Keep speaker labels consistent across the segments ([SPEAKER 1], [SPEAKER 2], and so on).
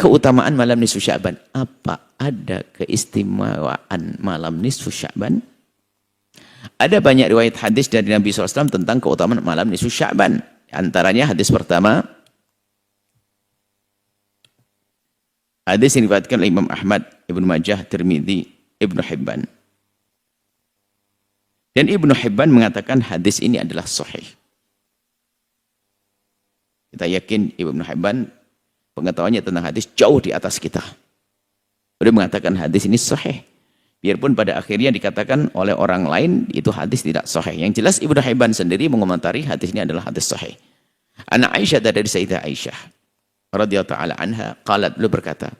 [SPEAKER 1] keutamaan malam nisfu Sya'ban. Apa ada keistimewaan malam nisfu Sya'ban? Ada banyak riwayat hadis dari Nabi SAW tentang keutamaan malam nisfu Sya'ban. Antaranya hadis pertama, hadis yang diriwayatkan oleh Imam Ahmad, Ibnu Majah, Tirmidzi, Ibnu Hibban. Dan Ibnu Hibban mengatakan hadis ini adalah sahih. Kita yakin Ibnu Hibban pengetahuannya tentang hadis jauh di atas kita. Beliau mengatakan hadis ini sahih. Biarpun pada akhirnya dikatakan oleh orang lain itu hadis tidak sahih. Yang jelas Ibnu Hibban sendiri mengomentari hadis ini adalah hadis sahih. Ana Aisyah dari Sayyidah Aisyah radhiyallahu ta'ala anha qalat, beliau berkata,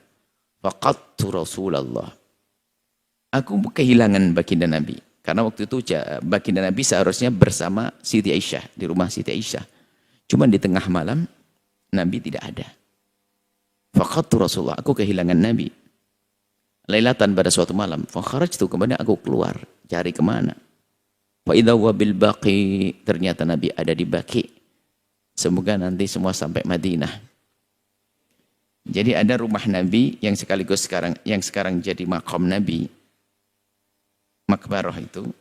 [SPEAKER 1] faqadtu Rasulullah. Aku kehilangan baginda Nabi. Karena waktu itu baginda Nabi seharusnya bersama Siti Aisyah, di rumah Siti Aisyah. Cuma di tengah malam, Nabi tidak ada. Faqadtu Rasulullah, aku kehilangan Nabi. Lailatan pada suatu malam. Fakharajtu, kemudian aku keluar, cari kemana. Wa idza huwa bil Baqi, ternyata Nabi ada di Baqi. Semoga nanti semua sampai Madinah. Jadi ada rumah Nabi yang sekaligus sekarang jadi makom Nabi. Makbarah itu,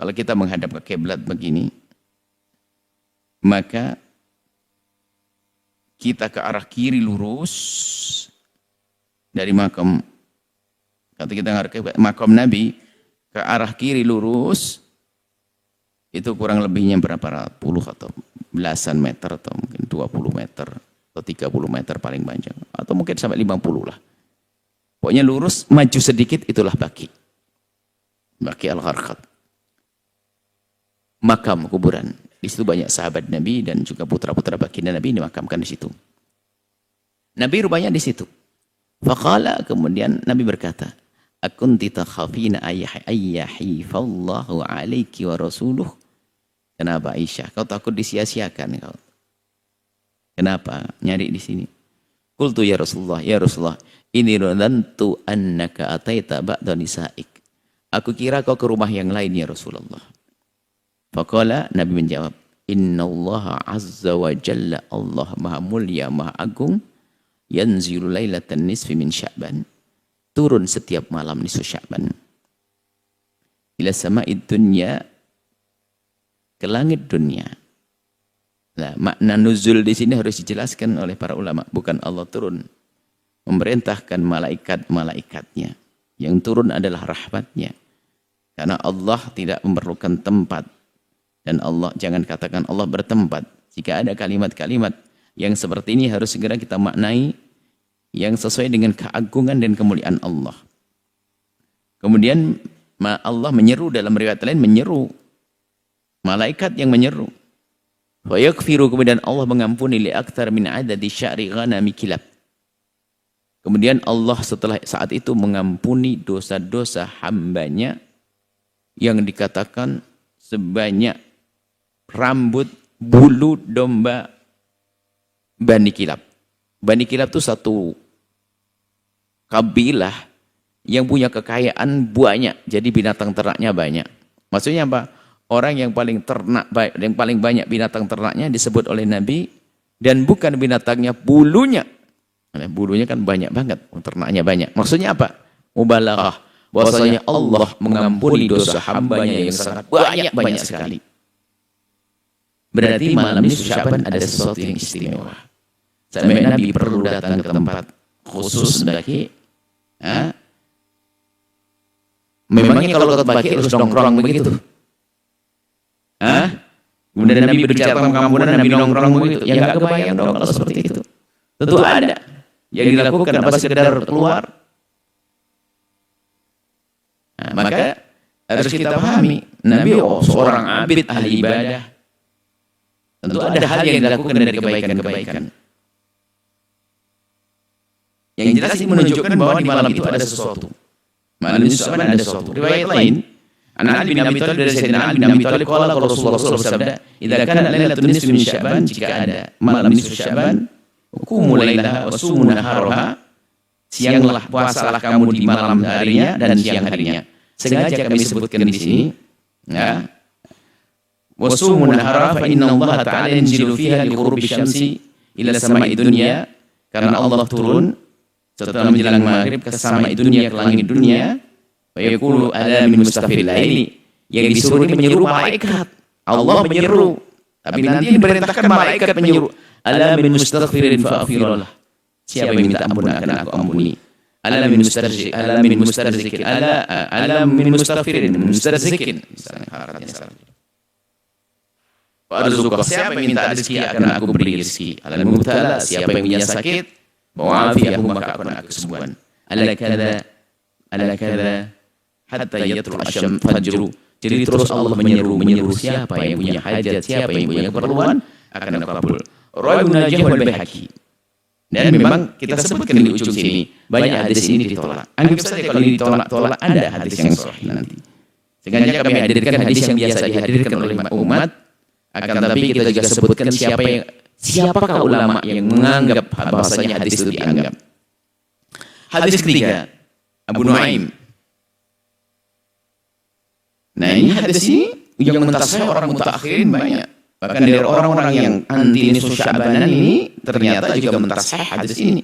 [SPEAKER 1] kalau kita menghadap ke kiblat begini, maka kita ke arah kiri lurus dari makam. Kalau kita menghadap ke makam Nabi, ke arah kiri lurus, itu kurang lebihnya berapa puluh atau belasan meter, atau mungkin 20 meter, atau 30 meter paling panjang, atau mungkin sampai 50 lah. Pokoknya lurus, maju sedikit, itulah Baqi. Baqi al-Gharqad, makam kuburan. Di situ banyak sahabat Nabi dan juga putra-putra baginda Nabi dimakamkan di situ. Nabi rupanya di situ. Faqala, kemudian Nabi berkata, akunti takhafina ayyahifallahu alaiki wa rasuluh. Kenapa Aisyah? Kau takut disia-siakan kau? Kenapa nyari di sini? Qultu ya Rasulullah, ini rantu annaka ataita ba'da nisa'ik. Aku kira kau ke rumah yang lain ya Rasulullah. Faqala, Nabi menjawab, innallaha azza wa jalla, Allah maha mulia, maha agung, yanzilu lailatan nisfi min Sya'ban, turun setiap malam nisfu Sya'ban, ila sama'id dunya, ke langit dunia. Nah, makna nuzul di sini harus dijelaskan oleh para ulama. Bukan Allah turun, memerintahkan malaikat-malaikatnya. Yang turun adalah rahmatnya. Karena Allah tidak memerlukan tempat. Dan Allah, jangan katakan Allah bertempat. Jika ada kalimat-kalimat yang seperti ini harus segera kita maknai yang sesuai dengan keagungan dan kemuliaan Allah. Kemudian Allah menyeru, dalam riwayat lain menyeru. Malaikat yang menyeru. Wa yakfiru, kemudian Allah mengampuni li aktsar min adadi sya'ri ghanami kilab. Kemudian Allah setelah saat itu mengampuni dosa-dosa hambanya yang dikatakan sebanyak rambut bulu domba Bani Kilab. Bani Kilab itu satu kabilah yang punya kekayaan banyak, jadi binatang ternaknya banyak. Maksudnya apa? Orang yang paling banyak binatang ternaknya disebut oleh Nabi, dan bukan binatangnya, bulunya. Bulunya kan banyak banget, ternaknya banyak. Maksudnya apa? Mubalaghah. Bahwasanya Allah mengampuni dosa hambanya yang sangat banyak sekali. Berarti malam ini Sya'ban ada sesuatu yang istimewa. Sampai Nabi perlu datang ke tempat khusus Baqi. Memangnya kalau ke Baqi harus nongkrong begitu? Kemudian Nabi berbicara tentang pengampunan, Nabi nongkrong begitu? Ya nggak kebayang dong kalau seperti itu. Tentu ada. Yang dilakukan apa sekedar keluar. Nah, maka harus kita pahami, Nabi seorang abid, ahli ibadah. Tentu ada hal yang dilakukan dari kebaikan-kebaikan. Yang jelas ini menunjukkan bahwa di malam itu ada sesuatu. Malam itu ada sesuatu. Riwayat lain, Ali bin Abi Thalib dari Sayyidina Ali bin Abi Thalib qala qala Rasulullah bersabda, "Idza kana lailatul nisfi min Sya'ban," jika ada malam nisfu Sya'ban, qumu lailaha wa sumu naharaha, sianglah puasalah kamu di malam harinya dan siang harinya. Sengaja kami sebutkan di sini, ya. Wa sumu naharaha fa inna Allah ta'ala yanzilu fiha li ghurubi syamsi ila sama'i dunya, karena Allah turun setelah menjelang maghrib ke samai dunia, ke langit dunia, wa yaqulu ala min mustafil laili, yang disuruh ini menyeru malaikat. Allah menyeru, tapi nanti diperintahkan malaikat menyeru, ala min mustaghfirin fa aghfirullah. Siapa yang minta ampun akan aku ampuni. Ala min mustarzikin, ala min mustaghfirin, mustarzikin. Misalnya haratnya salah. Wa arzuqah, siapa yang minta rezeki akan aku beri rezeki. Ala mubtala, siapa yang punya sakit, wa'afiyahu maka akan aku kesembuhan. Ala kada hatta yatlu asyam fajru. Jadi terus Allah menyeru siapa yang punya hajat, siapa yang punya keperluan, akan aku kabul. Rawahu Najih wal Baihaqi. Dan memang kita sebutkan di ujung sini banyak hadis ini ditolak. Anggap saja kalau ini ditolak ada hadis yang sahih nanti. Sengaja kami hadirkan hadis yang biasa dihadirkan oleh umat, akan tapi kita juga sebutkan siapakah ulama yang menganggap bahasanya hadis itu dianggap. Hadis ketiga, Abu Nuaim. Nah, ini hadis ini yang mentasih orang mutakhirin banyak. Bahkan dari orang-orang yang anti nisfu Sya'banan ini ternyata juga mentasih hadis ini.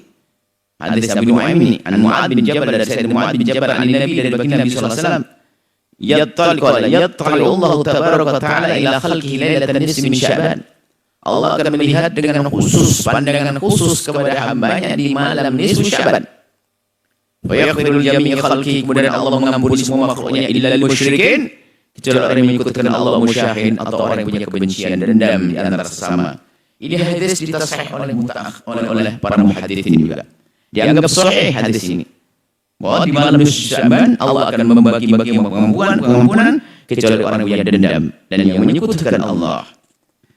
[SPEAKER 1] Hadis Abu Nuaim ini, an Mu'ad bin Jabal, dari Sayyidina Mu'ad bin Jabal, an Nabi, dari baginda Nabi sallallahu alaihi wasallam. Yattali'u Allah tabaraka wa ta'ala ila khalqihi lailatan nisfi min Sya'ban. Allah akan melihat dengan khusus, pandangan khusus kepada hambanya di malam nisfu Sya'ban. Wa yaghfiru jami'i khalqihi, kemudian Allah mengampuni semua makhluknya illa lil musyrikin, kecuali orang yang mengikutkan Allah musyahin, atau orang yang punya kebencian dan dendam di antara sesama. Ini hadis ditasahih oleh para muhaditsin juga. Dianggap sahih hadis ini. Bahwa di malam nisfu Sya'ban Allah akan membagi-bagi pengampunan kecuali orang yang punya dendam dan yang menyekutukan Allah.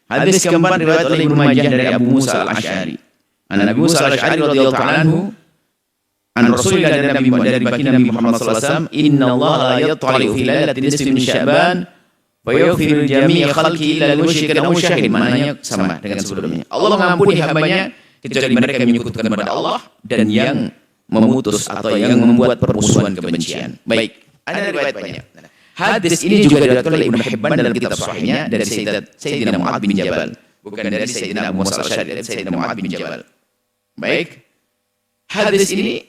[SPEAKER 1] Hadis keempat riwayat oleh Ibnu Majah dari Abu Musa Al-Asy'ari. Abu Musa Al-Asy'ari radhiyallahu anhu, an Rasulillah, dari baginda Nabi Muhammad sallallahu alaihi wasallam, inna Allah la yattali'u fi lailatin nisfi min Sya'ban wa yaghfiru jami'a khalqi illa al-musyrikin aw musyahin. Maknanya sama dengan sebelumnya. Allah mengampuni hambanya kecuali mereka yang menyekutukan kepada Allah dan yang memutus atau yang membuat permusuhan kebencian. Baik, ada riwayat banyak. Hadis ini juga diriwayatkan oleh Ibnu Hibban dalam kitab sahihnya dari Sayyidina Mu'ad bin Jabal, bukan dari Sayyidina Abu Musa Al-Asy'ari, dari Sayyidina Mu'ad bin Jabal. Baik, hadis ini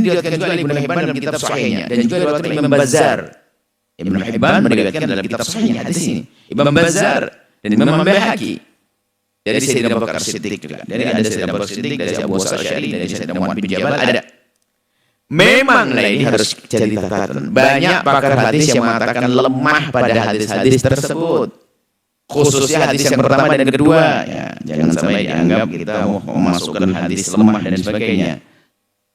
[SPEAKER 1] diriwayatkan juga oleh Ibnu Hibban dalam kitab sahihnya dan juga diriwayatkan oleh Imam Bazzar. Ibnu Hibban meriwayatkan dalam kitab sahihnya hadis ini. Imam Bazzar dan Imam Baihaqi dari Sayyidina Abu Bakar Siddiq juga. Dari Sayyidina Abu Bakar Siddiq, dari Abu Musa Al-Asy'ari, dari Sayyidina Mu'ad bin Jabal ada. Memang ini harus jadi catatan. Banyak pakar hadis yang mengatakan lemah pada hadis-hadis tersebut. Khususnya hadis yang pertama dan kedua. Ya, jangan sampai dianggap kita mau memasukkan hadis lemah dan sebagainya.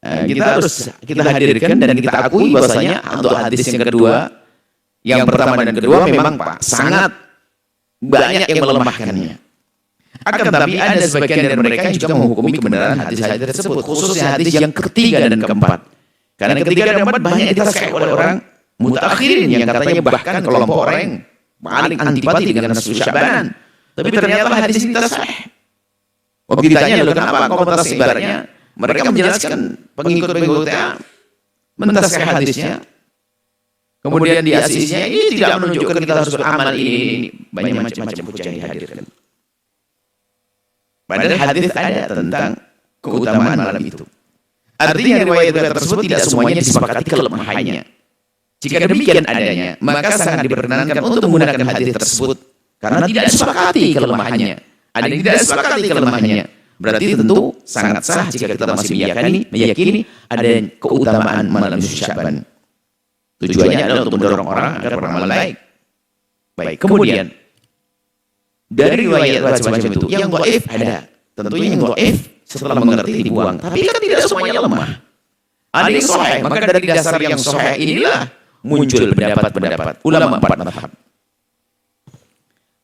[SPEAKER 1] Kita hadirkan dan kita akui bahwasanya untuk hadis yang kedua, yang pertama dan kedua memang sangat banyak yang melemahkannya. Akan tetapi ada sebagian dari mereka yang juga menghukumi kebenaran hadis-hadis tersebut, khususnya hadis yang ketiga dan keempat. Karena ketiga dan keempat banyak ditasahih oleh orang mutakhirin yang katanya bahkan kelompok orang yang paling antipati dengan nisfu Sya'ban. Tapi ternyata hadis ini tasahih. Waktu ditanya, lalu kenapa kau mentasahih ibaratnya? Mereka menjelaskan pengikut-pengikutnya mentasahih hadisnya. Kemudian di asisnya ini tidak menunjukkan kita harus beramal ini. Banyak macam-macam hujah yang dihadirkan. Padahal hadis ada tentang keutamaan malam itu. Artinya riwayat-riwayat tersebut tidak semuanya disepakati kelemahannya. Jika demikian adanya, maka sangat diperkenankan untuk menggunakan hadis tersebut karena tidak disepakati kelemahannya. Ada yang tidak disepakati kelemahannya. Berarti tentu sangat sah jika kita masih meyakini ada keutamaan malam nisfu Sya'ban. Tujuannya adalah untuk mendorong orang agar beramal baik. Baik, kemudian dari riwayat semacam itu, yang dhaif ada. Tentunya yang dhaif setelah mengerti dibuang. Tapi kan tidak semuanya lemah. Ada yang sahih, maka dari dasar yang sahih inilah muncul pendapat-pendapat ulama empat mazhab.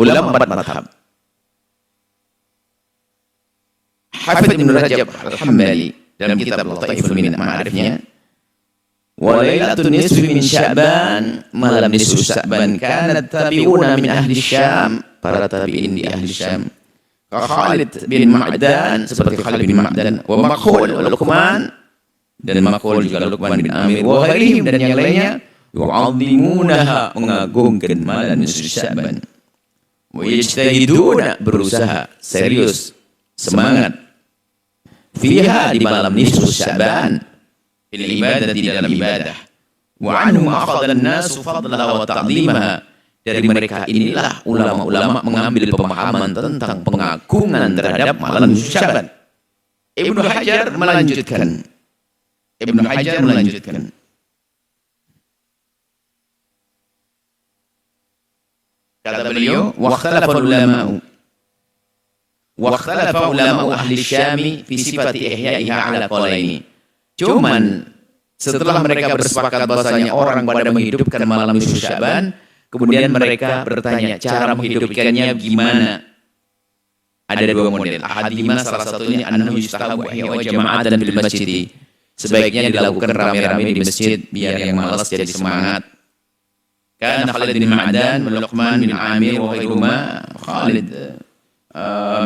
[SPEAKER 1] Ulama empat mazhab. Hafidz Ibnu Rajab Al-Hambali dalam kitab Lataiful Ma'arifnya, wa lailatul nisfi min Sya'ban, malam nisfu Sya'ban, kanat tabi'una min ahli Syam, para tabi'in di ahli Syam, ka Khalid bin Ma'dan, seperti Khalid bin Ma'dan, wa Makhul wa Luqman, dan Makhul juga Luqman bin Amir, wa ghairihim, dan yang lainnya, yu'azzimunaha, mengagungkan malam nisfu Sya'ban, wa yajtahiduna, berusaha serius, semangat fiha di malam nisfu Sya'ban fil ibadah di dalam ibadah. Wa anhum akhadha an-nasu fadlaha wa ta'dhimaha. Dari mereka inilah ulama-ulama mengambil pemahaman tentang pengagungan terhadap malam nisfu Sya'ban. Ibnu Hajar melanjutkan. Kata beliau, wakhtalafa ulama'u ahli Syami fi sifati ihya'iha ala qawlaini. Cuman setelah mereka bersepakat bahwasanya orang pada menghidupkan malam nisfu Sya'ban, kemudian mereka bertanya cara menghidupkannya gimana? Ada dua model. Ahadima salah satunya annahu yustahabu ihya jama'atan fil masjid. Sebaiknya dilakukan rame-rame di masjid biar yang malas jadi semangat. Karena Khalid bin Ma'dan, Luqman bin Amir wa ghairuhuma, Khalid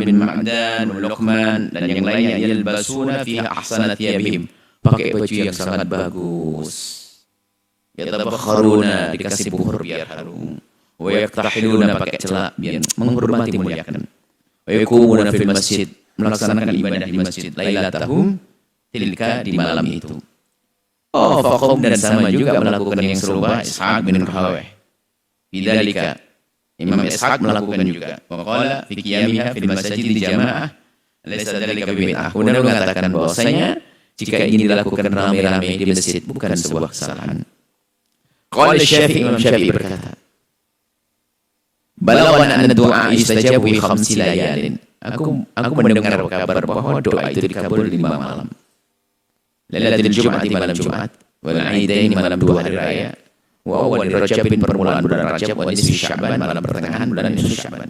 [SPEAKER 1] bin Ma'dan, Luqman dan yang lainnya yalbasuna fiha ahsana thiyabihim. Pakai baju yang sangat bagus. Yatabakharuna, dikasih buhur biar harum. Wa yaktahiluna, pakai celak biar menghormati muliakan. Wa yakumuna fil masjid, melaksanakan ibadah di masjid lailatahum tilka, di malam itu. Oh, Faqum dan sama juga melakukan yang serupa Ishaq bin Rahawih. Bidzalika, Imam Ishaq melakukan juga. Waqala fi qiyamiha fil masjid di jamaah laysa dzalika bid'ah. Kemudian mengatakan bahwasanya jika ini dilakukan rame-rame di masjid bukan sebuah kesalahan. Qala Syafi'i, Imam Syafi'i berkata, Balaghana anna du'a yustajabu bi khamsi layalin. Aku mendengar kabar bahwa doa itu dikabul 5 malam. Lailatul Jum'ati, malam Jumat, wal Aidain, malam 2 hari raya, wa awal Rajabin, permulaan bulan Rajab, wa nisfi Sya'ban, malam pertengahan bulan nisfi Sya'ban.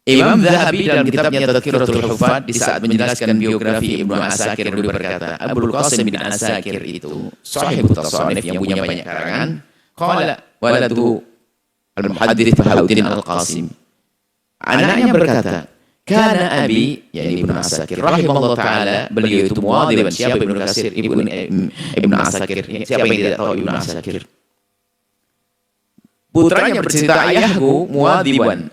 [SPEAKER 1] Imam Zahabi dalam kitabnya Tadhkiratul Huffaz di saat menjelaskan biografi Ibnu Asakir berkata, Abul Qasim bin Asakir itu sahibut tasannif yang punya banyak karangan. Qala waladu al-muhaddits Bahauddin al-Qasim. Anaknya berkata, Kana abi, yakni Ibnu Asakir rahimahullah taala, beliau itu muadhiban. Siapa Ibnu Katsir? Ibnu Asakir. Siapa yang tidak tahu Ibnu Asakir? Putranya bercerita, ayahku muadhiban,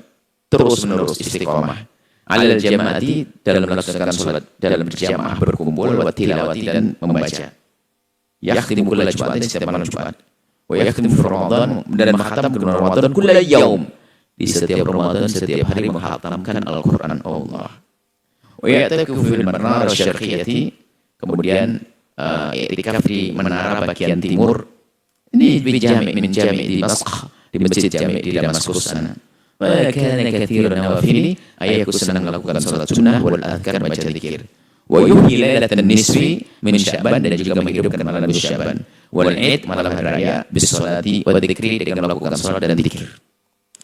[SPEAKER 1] terus-menerus istiqomah. Alal jamaati, dalam melaksanakan salat dalam berjamaah, berkumpul, wa tilawati, dan membaca. Yakhtimu kulla Jum'atin, setiap malam Jumat. Wa yakhtimu fi Ramadan, dan menghatam ke Ramadan kulla yaum. Di setiap Ramadan, setiap hari menghatamkan Al-Quran Allah. Wa ya'takifu fil manar syarqiyati, kemudian i'tikaf di menara bagian timur. Ini di jami' min jami' di Masqah, di masjid jami' di Damaskus sana. Wa kana katsirun nawafili, ayahku senang melakukan salat sunnah wal adhkar, baca zikir. Wa yuhyi lailatan nisfi min Sya'ban, dan juga menghidupkan malam nisfu Sya'ban. Wal 'id, malam hari raya, bis salati wa dzikri, dengan melakukan salat dan zikir.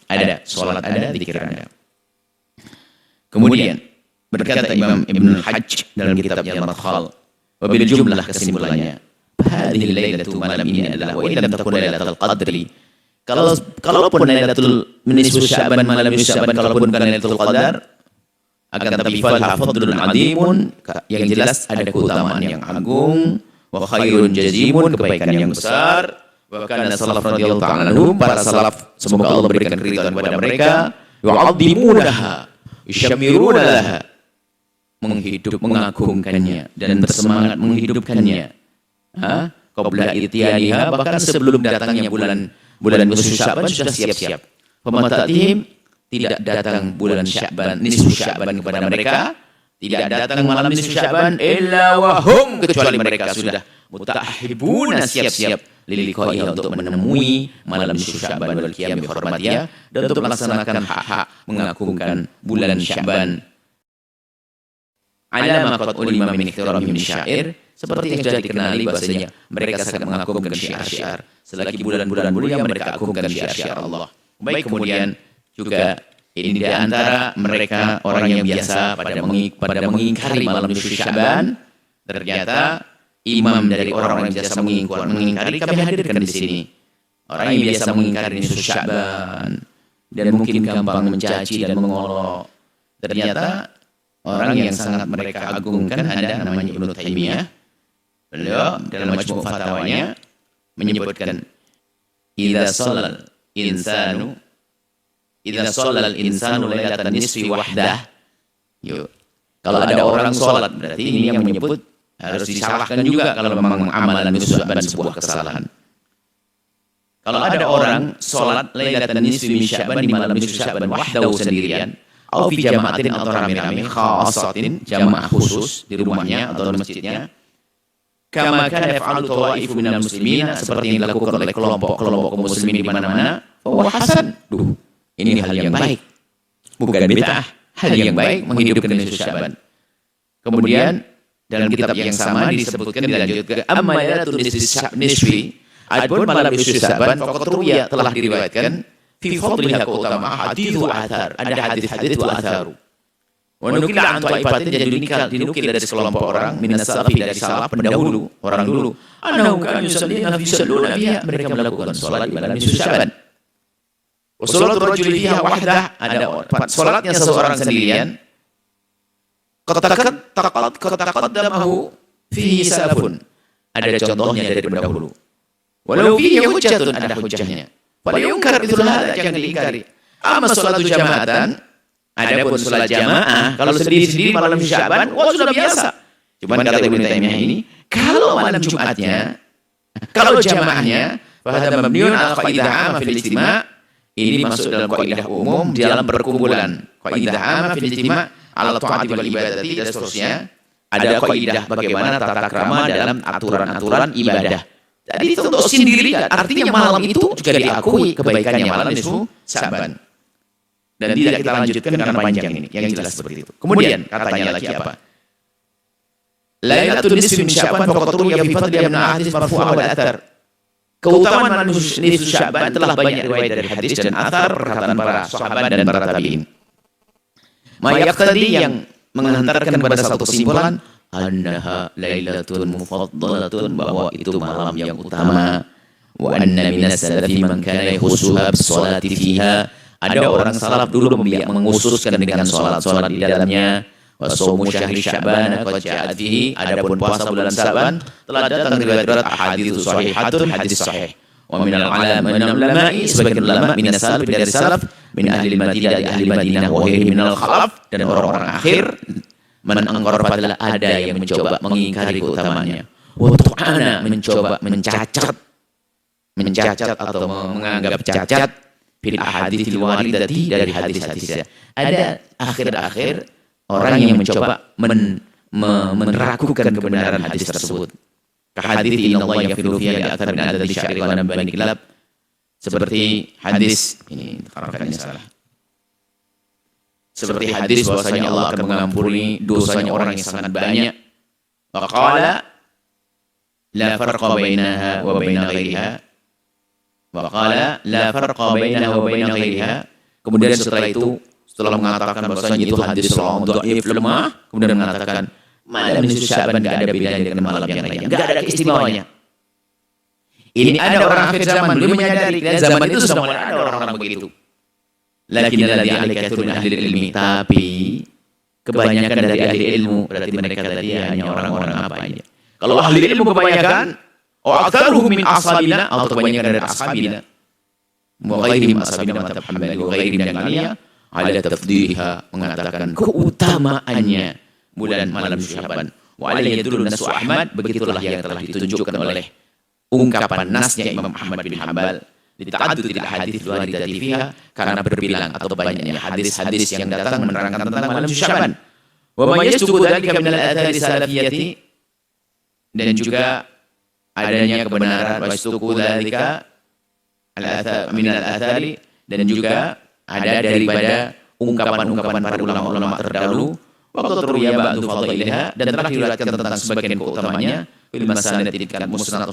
[SPEAKER 1] Ada salat, ada zikir, ada. Kemudian berkata Imam Ibnu Hajj dalam kitabnya Al-Madkhal, wa bil jumlah, kesimpulannya, hadhihi lailatu, malam ini adalah, wa illam takun lailatul qadri, kalaupun lailatul nisfu Sya'ban, malam nisfu Sya'ban, kalaupun bukan lailatul qadar, akan tapi falha fadlun adimun, yang jelas ada keutamaan yang agung, wa khairun jazimun, kebaikan yang besar. Bahkan salaf radhiyallahu ta'ala anhum, para salaf, semoga Allah berikan keridhaan kepada mereka, yu'azzimunaha, yusyammirunaha, mengagungkannya dan bersemangat menghidupkannya. Qabla itiyaniha, bahkan sebelum datangnya bulan nisfu Sya'ban sudah siap-siap. Pemata'tihim, tidak datang bulan Sya'ban, nisfu Sya'ban kepada mereka, tidak datang malam nisfu Sya'ban illa wahum, kecuali mereka sudah mutahibuna, siap-siap liliqaiha, untuk menemui malam nisfu Sya'ban wal qiyam bi hurmatiha, dan untuk melaksanakan hak-hak mengagungkan bulan Sya'ban. Alama qad ulima min ihtiramihim syair, seperti yang sudah dikenali bahasanya mereka sangat mengagungkan syiar-syiar. Selagi bulan-bulan mulia mereka agungkan syiar-syiar Allah. Baik, kemudian juga ini di antara mereka orang yang biasa pada mengingkari malam nisfu Sya'ban. Ternyata imam dari orang-orang yang biasa mengingkari kami hadirkan di sini. Orang yang biasa mengingkari nisfu Sya'ban dan mungkin gampang mencaci dan mengolok. Ternyata orang yang sangat mereka agungkan ada namanya Ibnu Taimiyah. Beliau dalam majmu' fatwanya menyebutkan, idza shallal insanu lailatan nisfi wahdah. Kalau ada orang sholat, berarti ini yang menyebut harus disalahkan juga kalau memang amalan nisfu Sya'ban sebuah kesalahan. Kalau ada orang sholat lailatan nisfi min Sya'ban di malam nisfu Sya'ban wahdahu sendirian, atau fi jama'atin atau rame-rame khassatin jamaah khusus di rumahnya atau di masjidnya, kama kana yaf'alu tawa'ifu minal muslimin, seperti yang dilakukan oleh kelompok-kelompok muslimin di mana-mana, fa hasan. Ini hal yang baik. Bukan bid'ah, hal yang baik menghidupkan nisfu Sya'ban. Kemudian dalam kitab yang sama disebutkan dilanjutkan amma lailatul nisfi, adapun malam nisfu Sya'ban faqad ruwiya, telah diriwayatkan fi fadliha keutamaan hadits wa athar, ada hadis-hadis wa atharu. Wa nukila an ta'ifatin, jadi dinukil dari sekelompok orang minas salafi, dari salaf pendahulu, orang dulu, annahum kanu yusalluna fiha, mereka melakukan salat di malam nisfu Sya'ban. Wa salatul rajuli fiha wahdah, ada salatnya seseorang sendirian, Qataqaddamahu fihi salafun, ada contohnya dari pendahulu. Walau fihi hujjatun, ada hujjahnya. Fala yunkar, itulah jangan diingkari. Amma sholatu jama'atan, adapun sholat jamaah kalau sendiri-sendiri malam Sya'ban, sudah biasa. Cuman kata Ibnu Taimiyah ini, kalau malam Jumatnya, kalau jamaahnya, fa hadza mabniun ala qaidah 'amma fil ijtima', ini masuk dalam kaidah umum di dalam perkumpulan. Kaidah 'amma fil ijtima' ala ta'ati wal ibadati, dan seterusnya. Ada kaidah bagaimana tata krama dalam aturan-aturan ibadah. Jadi itu untuk sendiri, artinya malam itu juga diakui kebaikannya malam nisfu Sya'ban. Dan tidak kita lanjutkan karena panjang ini, yang jelas seperti itu. Kemudian katanya lagi apa? Lailatul nisfi min Sya'ban faqad ruwiya fi fadliha min ahadits marfu'ah wal athar. Keutamaan malam nisfu Sya'ban telah banyak riwayat dari hadis dan athar, perkataan para sahabat dan para tabi'in. Yaqtadi, yang menghantarkan kepada satu kesimpulan, annaha lailatun mufaddalatun, bahwa itu malam yang utama. Wa anna minas salafi man kana yakhusuha bis-sholati fiha, ada orang salaf dulu mengkhususkan dengan salat di dalamnya. Wa shaumu syahri Sya'ban qad ja'at fihi, adapun puasa bulan Sya'ban telah datang riwayat ahadits sahihatun, hadis sahih. Wa minal ulama'i, sebagian ulama minas salaf, dari salaf, min ahli Madinah, dari ahli Madinah, wa ghairi minal khalaf, dan orang-orang akhir, man angkar, padahal ada yang mencoba mengingkari keutamaannya, wa tu'ana, mencoba mencacat atau menganggap cacat fil ahaditsil waridati, dari hadis-hadisnya. Ada akhir-akhir orang yang mencoba meragukan kebenaran hadis tersebut. Kahadits innallaha yaghfiru fiha li'aktsar min adadi sya'ri wa nabani kilab, seperti hadis ini, harokatnya salah. Seperti hadis bahwasanya Allah akan mengampuni dosanya orang yang sangat banyak. Waqala la farqa bainaha wa baina ghairiha. Waqala la farqa bainaha wa baina ghairiha. Kemudian setelah itu, setelah mengatakan bahwasanya itu hadis dhaif, lemah, kemudian mengatakan malam nisfu Sya'ban enggak ada bedanya dengan malam yang lainnya, enggak ada keistimewanya. Ini ada orang akhir zaman belum menyadari, dan zaman itu sudah mulai ada orang-orang begitu. Lakin alladhi alikatu min ahli ilmi, tapi kebanyakan dari ahli ilmu, berarti mereka tadi hanya orang-orang apa aja. Kalau ahli ilmu kebanyakan, aktsaruhum min ashabina, atau kebanyakan dari ashabina, wa ghairihim ashabina madhab Hambali wa ghairihim, dan lainnya, ala tafdhiha, mengatakan keutamaannya bulan malam Sya'ban. Wa alayhi yadullu nasu Ahmad, begitulah yang telah ditunjukkan oleh ungkapan nasnya Imam Ahmad bin Hanbal, dita'addudil hadits waridati fiha, karena berbilang atau banyaknya hadis-hadis yang datang menerangkan tentang malam Sya'ban. Wa ma yasduqu dzalika min al-athari salafiyati, dan juga adanya kebenaran wa yasduqu dzalika al-athar min al-athari, dan juga ada daripada ungkapan-ungkapan para ulama-ulama terdahulu. Waqad ruwiya ba'du fadailaha, dan telah diriwayatkan tentang sebagian keutamanya fil masanid, kan musnad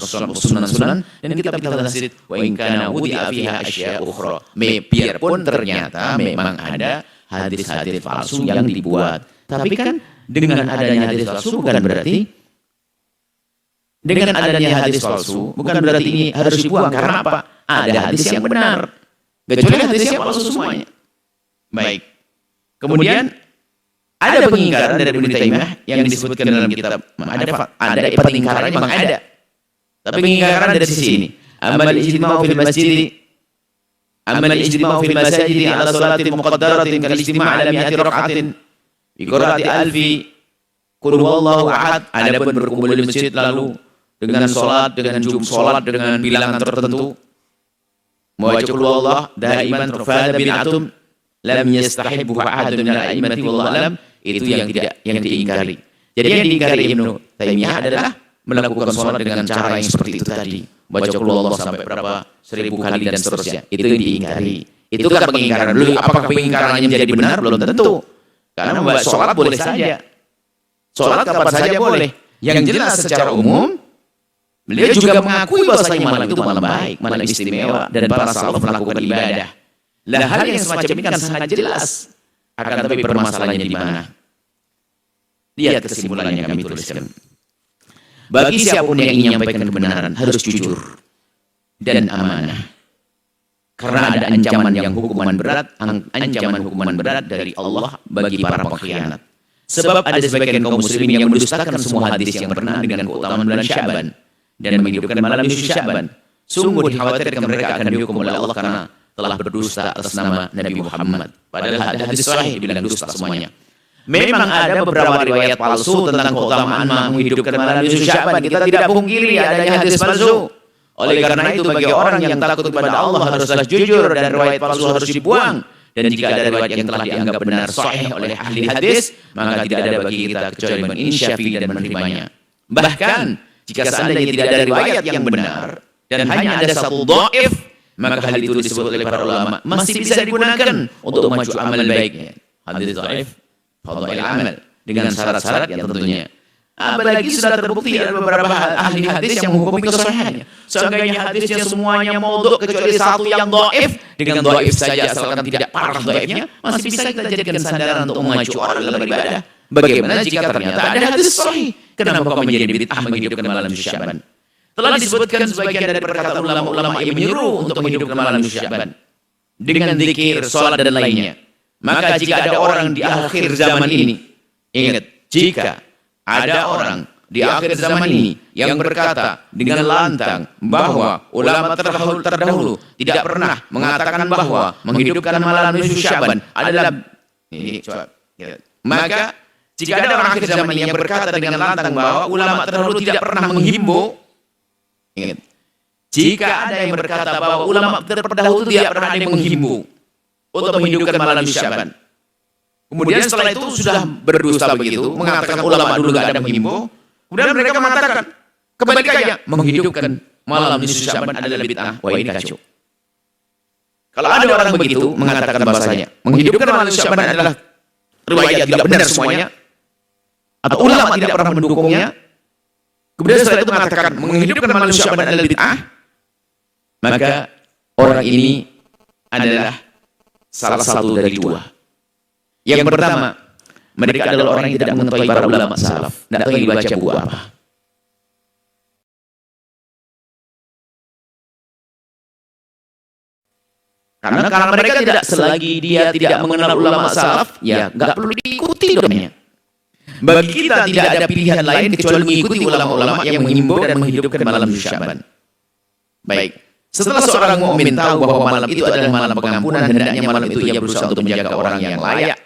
[SPEAKER 1] sunan, dan kitab-kitab hadis. Wa in kana wudi'a fiha asya' ukhra, biarpun ternyata memang ada hadis-hadis palsu yang dibuat. Tapi kan dengan adanya hadis palsu bukan berarti ini harus dibuang. Karena apa? Ada hadis yang benar, kecuali hadis yang palsu semuanya. Baik. Kemudian ada pengingkaran dari Ibnu Taimiyah yang disebutkan dalam kitab. Ada pengingkarannya memang ada. Tapi pengingkaran dari sisi ini. Amal ijtima'u fil masajid ala salatin muqaddaratin kal ijtima' ala mi'ati rak'atin Bi qiraati alfi qul huwallahu ahad. Adapun berkumpul di masjid lalu dengan salat, dengan salat dengan bilangan tertentu, membaca qul huwallahu daiman rafada bid'atum lam yastahibbu ahadun min al-a'immati wallahu alam, itu yang diingkari. Jadi yang diingkari Ibnu Taimiyah adalah melakukan salat dengan cara yang seperti itu tadi. Baca qul huwallahu sampai berapa 1000 kali dan seterusnya. Itu yang diingkari. Itu kan pengingkaran dulu. Apakah pengingkarannya menjadi benar? Belum tentu. Karena salat boleh saja. Salat kapan saja boleh. Yang jelas secara umum, beliau juga mengakui bahwasanya malam itu malam baik, malam istimewa, dan para salaf melakukan ibadah. Lah hal yang semacam ini kan sangat jelas. Akan tapi permasalahannya di mana? Lihat kesimpulan yang kami tuliskan. Bagi siapapun yang ingin menyampaikan kebenaran harus jujur dan amanah. Karena ada ancaman yang hukuman berat dari Allah bagi para pengkhianat. Sebab ada sebagian kaum muslimin yang mendustakan semua hadis yang berkenaan dengan keutamaan bulan Sya'ban dan menghidupkan malam nisfu Sya'ban. Sungguh dikhawatirkan mereka akan dihukum oleh Allah karena telah berdusta atas nama Nabi Muhammad. Padahal ada hadis sahih bilang dusta semuanya. Memang ada beberapa riwayat palsu tentang keutamaan menghidupkan malam nisfu Sya'ban. Kita tidak pungkiri adanya hadis palsu. Oleh karena itu bagi orang yang takut kepada Allah haruslah jujur dan riwayat palsu harus dibuang. Dan jika ada riwayat yang telah dianggap benar sahih oleh ahli hadis, maka tidak ada bagi kita kecuali menginsyafi dan menerimanya. Bahkan jika seandainya tidak ada riwayat yang benar dan hanya ada satu dhaif, maka hal itu disebut oleh para ulama masih bisa digunakan untuk maju amal baiknya. Hadis dhaif, fadhail amal, dengan syarat-syarat yang tentunya. Apalagi sudah terbukti ada beberapa ahli hadis yang menghukumi kesahihannya. Seandainya hadisnya semuanya maudhu kecuali satu yang dhaif, dengan dhaif saja asalkan tidak parah dhaifnya, masih bisa kita jadikan sandaran untuk memacu orang dalam beribadah. Bagaimana jika ternyata ada hadis sahih? Kenapa kok menjadi bid'ah menghidupkan malam Sya'ban? Telah disebutkan sebagian dari perkataan ulama-ulama yang menyuruh untuk menghidupkan malam Sya'ban dengan zikir, salat dan lainnya. Maka jika ada orang di akhir zaman ini, ingat, jika ada orang di akhir zaman ini yang berkata dengan lantang bahwa ulama terdahulu tidak pernah mengatakan bahwa menghidupkan malam nisfu Sya'ban adalah ini, coba, ya. Maka jika ada orang akhir zaman ini yang berkata dengan lantang bahwa ulama terdahulu tidak pernah menghimbau, ingat, jika ada yang berkata bahwa ulama terdahulu tidak pernah ada yang menghimbau untuk menghidupkan malam Sya'ban, kemudian setelah itu sudah berdusta begitu, mengatakan ulama dulu gak ada menghimbau, kemudian mereka mengatakan kebalikannya, menghidupkan malam nisfu Sya'ban adalah bid'ah. Wah, ini kacau. Kalau ada orang begitu mengatakan bahasanya menghidupkan malam nisfu Sya'ban adalah riwayat tidak benar semuanya, atau ulama tidak pernah mendukungnya, kemudian setelah itu mengatakan menghidupkan malam nisfu Sya'ban adalah bid'ah, maka orang ini adalah salah satu dari dua. Yang pertama, mereka adalah orang yang tidak mengetahui para ulama salaf, tidak tahu yang dibaca buku apa. Karena mereka tidak, selagi dia tidak mengenal ulama salaf, ya nggak perlu diikuti domnya. Bagi kita tidak ada pilihan lain kecuali mengikuti ulama-ulama yang mengimbau dan menghidupkan malam Sya'ban. Baik, setelah seorang mukmin tahu bahwa malam itu adalah malam pengampunan, hendaknya malam itu ia berusaha untuk menjaga orang yang layak.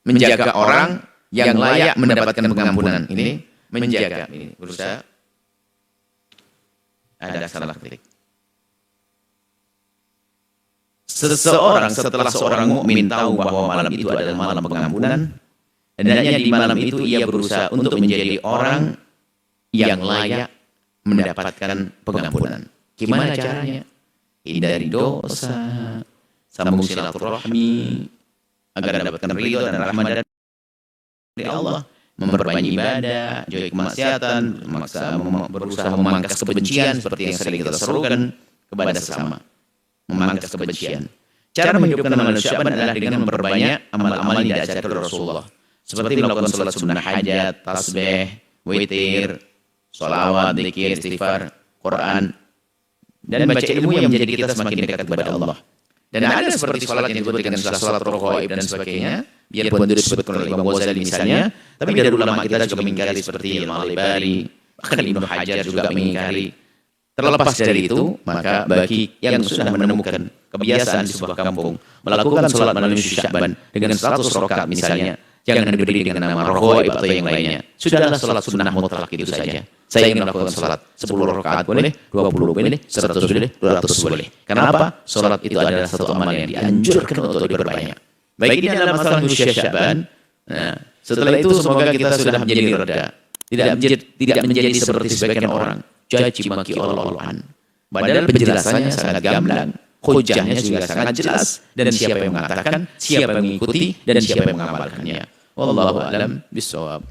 [SPEAKER 1] Menjaga orang yang layak mendapatkan pengampunan. Ini menjaga, ini berusaha. Ada salah ketik. Seseorang setelah seorang mukmin tahu bahwa malam itu adalah malam pengampunan, hendaknya di malam itu ia berusaha untuk menjadi orang yang layak mendapatkan pengampunan. Gimana caranya? Hindari dosa, sambung silaturahmi, agar mendapatkan ridho dan rahmat dari Allah, memperbanyak ibadah, jauhi kemaksiatan, berusaha memangkas kebencian seperti yang sering kita serukan kepada sesama, memangkas kebencian. Cara menghidupkan malam Sya'ban adalah dengan memperbanyak amal-amal yang diajarkan oleh Rasulullah, seperti melakukan salat sunnah hajat, tasbih, witir, sholawat, dzikir, istighfar, Quran, dan baca ilmu yang menjadi kita semakin dekat kepada Allah. Dan ada seperti sholat yang disebut dengan sholat raghaib dan sebagainya, biarpun itu disebutkan oleh Imam Ghazali misalnya, tapi dari ulama kita juga mengingkari seperti Imam Al-Albani, bahkan Ibnu Hajar juga mengingkari. Terlepas dari itu, maka bagi yang sudah menemukan kebiasaan di sebuah kampung melakukan sholat malam nisfu Sya'ban dengan 100 rakaat misalnya, Jangan diberi dengan nama rohoib atau yang lainnya. Sudahlah sholat sunnah mutlak itu saja. Saya ingin melakukan sholat 10 rakaat boleh, 20 boleh, 100 boleh, 200 boleh. Kenapa? Sholat itu adalah satu amal yang dianjurkan untuk diperbanyak. Baik ini adalah masalah usia Sya'ban. Nah, setelah itu semoga kita sudah menjadi reda. Tidak menjadi seperti sebagian orang. Caci maki Allah-Allahan. Padahal penjelasannya sangat gamblang. Hujahnya juga sangat jelas. Dan siapa yang mengatakan, siapa yang mengikuti, dan siapa yang mengamalkannya. Wallahu a'lam bishawab.